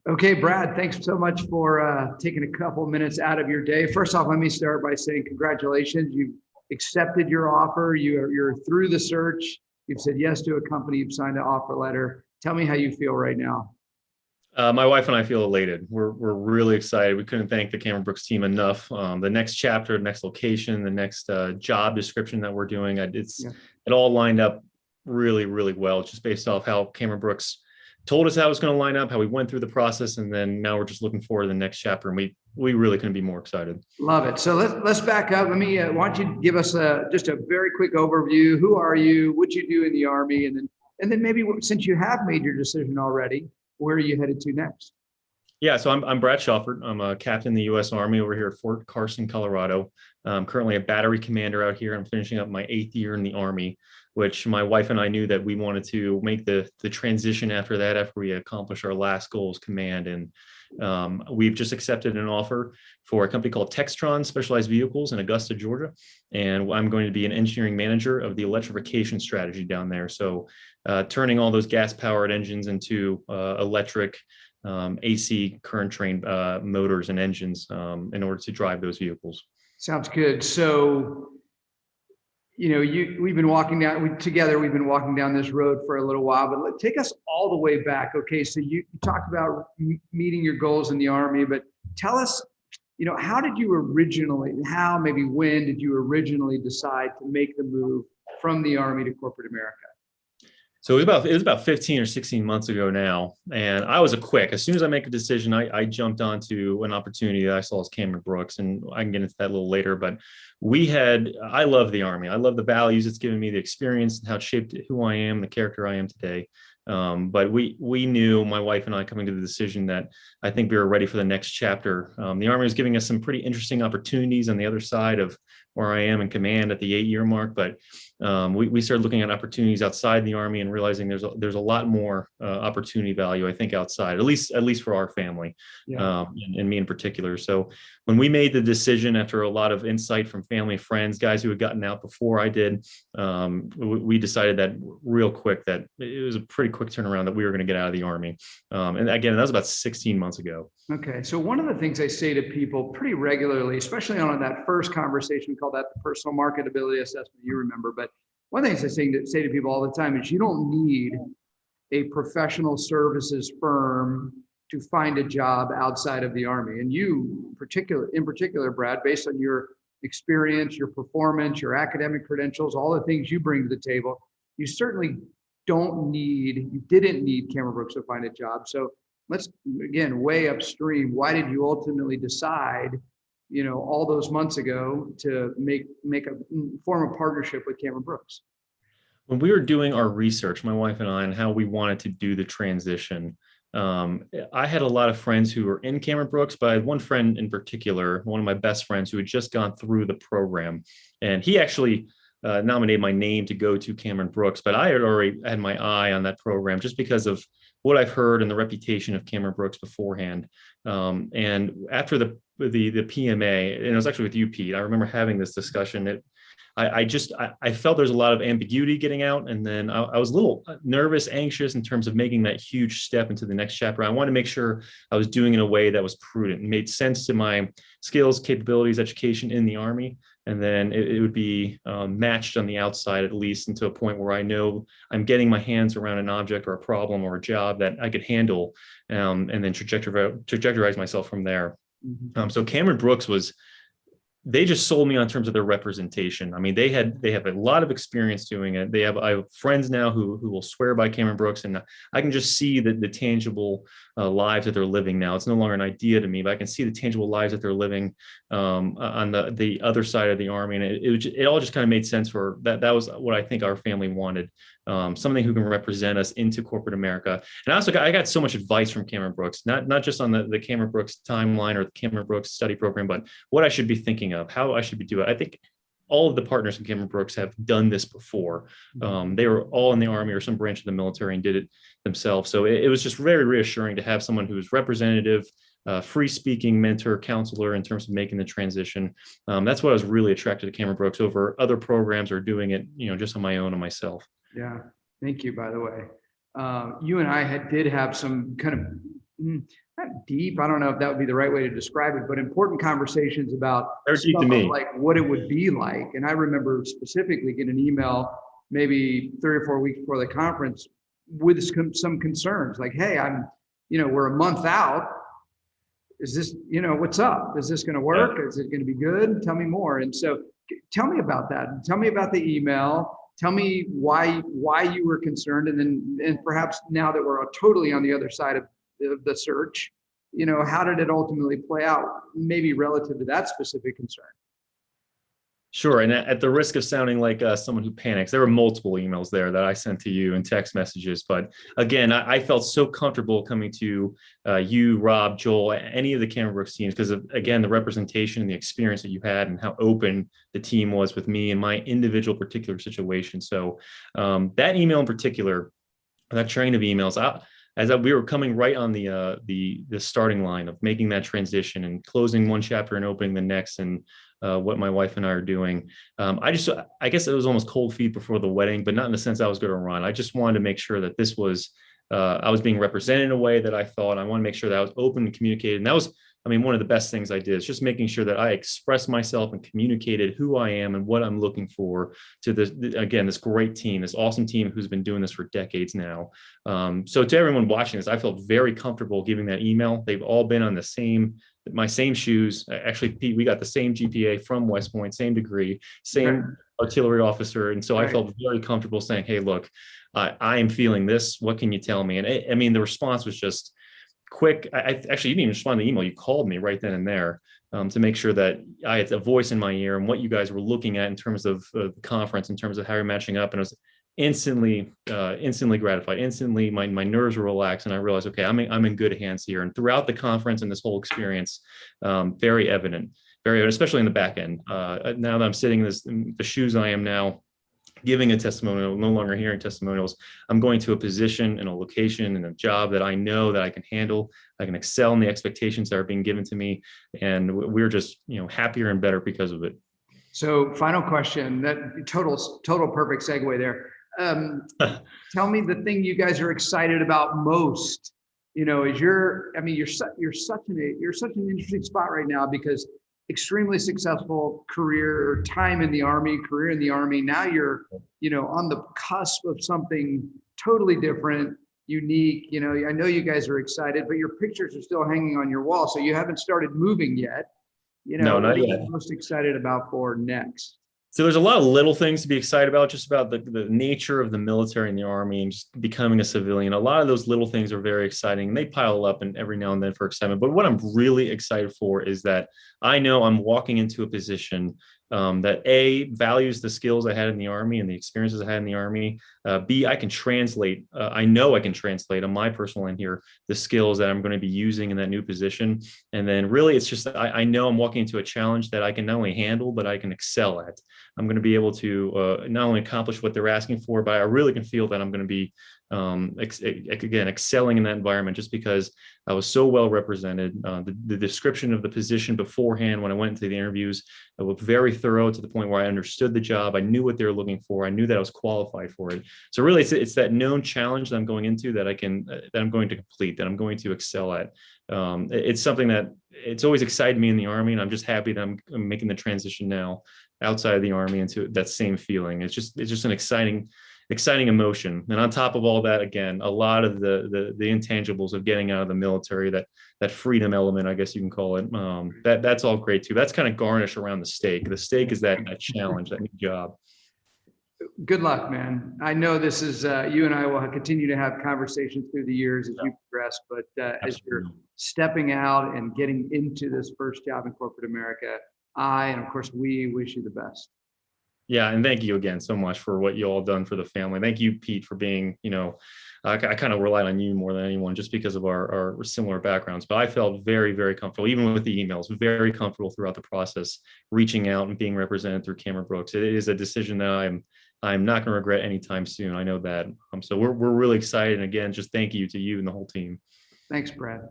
Okay, Brad, thanks so much for taking a couple minutes out of your day. First off, let me start by saying congratulations. You've accepted your offer. You're through the search. You've said yes to a company. You've signed an offer letter. Tell me how you feel right now. My wife and I feel elated. We're really excited. We couldn't thank the CameronBrooks team enough. The next chapter, the next location, the next job description that we're doing, Yeah. it all lined up really, really well, just based off how CameronBrooks told us how it was going to line up, how we went through the process, and then now we're just looking forward to the next chapter, and we really couldn't be more excited. Love it. So let's back up. Why don't you give us just a very quick overview? Who are you? What you do in the Army? And then maybe since you have made your decision already, where are you headed to next? Yeah, so I'm Brad Schaufert. I'm a captain in the U.S. Army over here at Fort Carson, Colorado. I'm currently a battery commander out here. I'm finishing up my 8th year in the Army, which my wife and I knew that we wanted to make the transition after that, after we accomplish our last goal as command. And we've just accepted an offer for a company called Textron Specialized Vehicles in Augusta, Georgia. And I'm going to be an engineering manager of the electrification strategy down there. So turning all those gas-powered engines into electric AC current train motors and engines in order to drive those vehicles. Sounds good. So, we've been walking down together. We've been walking down this road for a little while, but take us all the way back. Okay, so you talked about meeting your goals in the Army, but tell us, how did you originally, maybe when did you originally decide to make the move from the Army to corporate America? So it was about 15 or 16 months ago now. And I was as soon as I make a decision, I jumped onto an opportunity that I saw as CameronBrooks, and I can get into that a little later. But I love the Army. I love the values it's given me, the experience, and how it shaped who I am, the character I am today. But we knew, my wife and I, coming to the decision that I think we were ready for the next chapter. The Army was giving us some pretty interesting opportunities on the other side of where I am in command at the 8-year mark, but we started looking at opportunities outside the Army and realizing there's a lot more opportunity value, I think, outside, at least for our family, Yeah. and me in particular. So when we made the decision, after a lot of insight from family and friends, guys who had gotten out before I did, we decided that real quick that it was a pretty quick turnaround that we were going to get out of the Army. And again, that was about 16 months ago. Okay. So one of the things I say to people pretty regularly, especially on that first conversation, we call that the personal marketability assessment, you remember, but one of the things I say to people all the time is you don't need a professional services firm to find a job outside of the Army. And you in particular, Brad, based on your experience, your performance, your academic credentials, all the things you bring to the table, you certainly didn't need CameronBrooks to find a job. So let's, again, way upstream, why did you ultimately decide, all those months ago to form a partnership with CameronBrooks? When we were doing our research, my wife and I, and how we wanted to do the transition, I had a lot of friends who were in CameronBrooks, but I had one friend in particular, one of my best friends, who had just gone through the program, and he actually nominated my name to go to CameronBrooks, but I had already had my eye on that program just because of what I've heard and the reputation of CameronBrooks beforehand. And after the PMA, and it was actually with you, Pete, I remember having this discussion. I felt there's a lot of ambiguity getting out. And then I was a little nervous, anxious in terms of making that huge step into the next chapter. I wanted to make sure I was doing it in a way that was prudent and made sense to my skills, capabilities, education in the Army. And then it would be matched on the outside, at least, into a point where I know I'm getting my hands around an object or a problem or a job that I could handle, and then trajectorize myself from there. Mm-hmm. So CameronBrooks they just sold me on terms of their representation. I mean, they have a lot of experience doing it. I have friends now who will swear by CameronBrooks, and I can just see the tangible lives that they're living now. It's no longer an idea to me, but I can see the tangible lives that they're living on the other side of the Army, and it all just kind of made sense for that. That was what I think our family wanted. Something who can represent us into corporate America. And I got so much advice from CameronBrooks, not just on the CameronBrooks timeline or the CameronBrooks study program, but what I should be thinking of, how I should be doing. I think all of the partners in CameronBrooks have done this before. They were all in the Army or some branch of the military and did it themselves. So it was just very reassuring to have someone who's representative, free-speaking mentor, counselor in terms of making the transition. That's what I was really attracted to CameronBrooks over other programs or doing it, just on my own and myself. Yeah, thank you, by the way. You and I did have some kind of, deep. I don't know if that would be the right way to describe it, but important conversations about They're deep to stuff of me. like what it would be like. And I remember specifically getting an email maybe 3 or 4 weeks before the conference with some concerns like, hey, we're a month out. Is this, what's up? Is this going to work? Is it going to be good? Tell me more. And so tell me about that. Tell me about the email. Tell me why you were concerned. And perhaps now that we're totally on the other side of the search, how did it ultimately play out? Maybe relative to that specific concern. Sure. And at the risk of sounding like someone who panics, there were multiple emails there that I sent to you and text messages. But again, I felt so comfortable coming to you, Rob, Joel, any of the CameronBrooks teams, because of, again, the representation and the experience that you had and how open the team was with me and my individual particular situation. So that email in particular, that train of emails, we were coming right on the starting line of making that transition and closing one chapter and opening the next, and what my wife and I are doing. I guess it was almost cold feet before the wedding, but not in the sense I was going to run. I just wanted to make sure that this was, I was being represented in a way that I thought. I want to make sure that I was open and communicated. And that was, one of the best things I did is just making sure that I expressed myself and communicated who I am and what I'm looking for to this great team, this awesome team who's been doing this for decades now. So to everyone watching this, I felt very comfortable giving that email. They've all been on my same shoes. Actually, Pete, we got the same GPA from West Point, same degree, same artillery officer. And so I felt very comfortable saying, hey, look, I am feeling this. What can you tell me? And the response was just quick. I actually, you didn't even respond to the email. You called me right then and there to make sure that I had a voice in my ear and what you guys were looking at in terms of the conference, in terms of how you're matching up. And it was instantly gratified. Instantly, my nerves were relaxed, and I realized, okay, I'm in good hands here. And throughout the conference and this whole experience, very evident, especially in the back end. Now that I'm sitting in the shoes I am now, giving a testimonial, no longer hearing testimonials, I'm going to a position and a location and a job that I know that I can handle. I can excel in the expectations that are being given to me, and we're just happier and better because of it. So, final question. That total perfect segue there. Tell me the thing you guys are excited about most. Is you're such an interesting spot right now, because extremely successful career in the Army. Now you're, on the cusp of something totally different, unique. I know you guys are excited, but your pictures are still hanging on your wall. So you haven't started moving yet. No, not yet. What are you most excited about for next? So there's a lot of little things to be excited about, just about the nature of the military and the Army and just becoming a civilian. A lot of those little things are very exciting, and they pile up and every now and then for excitement. But what I'm really excited for is that I know I'm walking into a position that A, values the skills I had in the Army and the experiences I had in the Army. B, I can translate. I know I can translate on my personal end here the skills that I'm going to be using in that new position. And then really, it's just I know I'm walking into a challenge that I can not only handle, but I can excel at. I'm going to be able to not only accomplish what they're asking for, but I really can feel that I'm going to be again excelling in that environment, just because I was so well represented. The description of the position beforehand, when I went into the interviews, I was very thorough to the point where I understood the job. I knew what they were looking for. I knew that I was qualified for it. So really, it's that known challenge that I'm going into that I'm going to complete, that I'm going to excel at. It's something that it's always excited me in the Army, and I'm just happy that I'm making the transition now outside of the Army into that same feeling. It's just an exciting emotion. And on top of all that, again, a lot of the intangibles of getting out of the military, that freedom element, I guess you can call it, that's all great too. That's kind of garnish around the stake. The stake is that challenge, that new job. Good luck, man. I know this is, you and I will continue to have conversations through the years as you progress, but as you're stepping out and getting into this first job in corporate America, and of course, we wish you the best. Yeah, and thank you again so much for what you all done for the family. Thank you, Pete, for being, I kind of relied on you more than anyone just because of our similar backgrounds. But I felt very, very comfortable, even with the emails, very comfortable throughout the process, reaching out and being represented through CameronBrooks. It is a decision that I'm not going to regret anytime soon. I know that. So we're really excited. And again, just thank you to you and the whole team. Thanks, Brad.